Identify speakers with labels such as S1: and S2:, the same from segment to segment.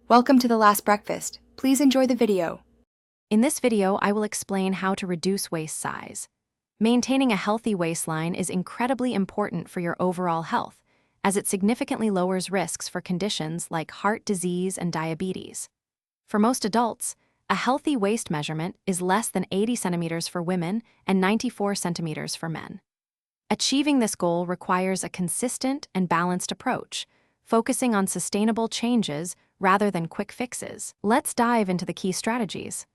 S1: Welcome to The Last Breakfast. Please enjoy the video.
S2: In this video, I will explain how to reduce waist size. Maintaining a healthy waistline is incredibly important for your overall health, as it significantly lowers risks for conditions like heart disease and diabetes. For most adults, a healthy waist measurement is less than 80 centimeters for women and 94 centimeters for men. Achieving this goal requires a consistent and balanced approach, focusing on sustainable changes rather than quick fixes. Let's dive into the key strategies.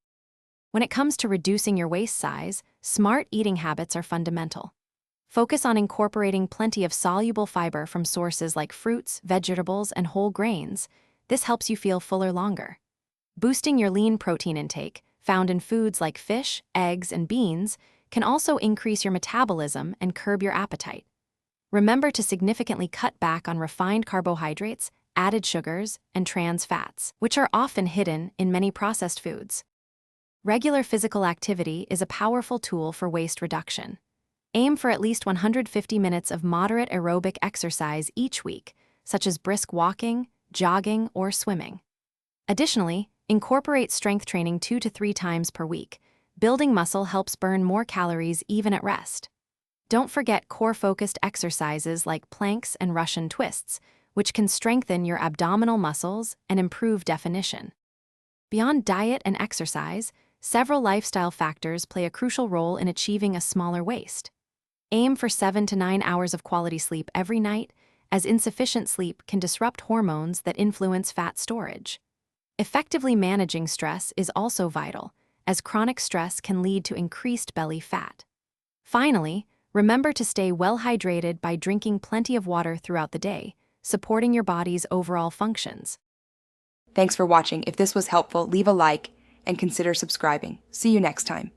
S2: When it comes to reducing your waist size, smart eating habits are fundamental. Focus on incorporating plenty of soluble fiber from sources like fruits, vegetables, and whole grains. This helps you feel fuller longer. Boosting your lean protein intake, found in foods like fish, eggs, and beans, can also increase your metabolism and curb your appetite. Remember to significantly cut back on refined carbohydrates, added sugars, and trans fats, which are often hidden in many processed foods. Regular physical activity is a powerful tool for waist reduction. Aim for at least 150 minutes of moderate aerobic exercise each week, such as brisk walking, jogging, or swimming. Additionally, incorporate strength training 2 to 3 times per week. Building muscle helps burn more calories even at rest. Don't forget core-focused exercises like planks and Russian twists, which can strengthen your abdominal muscles and improve definition. Beyond diet and exercise, several lifestyle factors play a crucial role in achieving a smaller waist. Aim for 7 to 9 hours of quality sleep every night, as insufficient sleep can disrupt hormones that influence fat storage. Effectively managing stress is also vital, as chronic stress can lead to increased belly fat. Finally, remember to stay well hydrated by drinking plenty of water throughout the day, supporting your body's overall functions.
S1: Thanks for watching. If this was helpful, leave a like and consider subscribing. See you next time.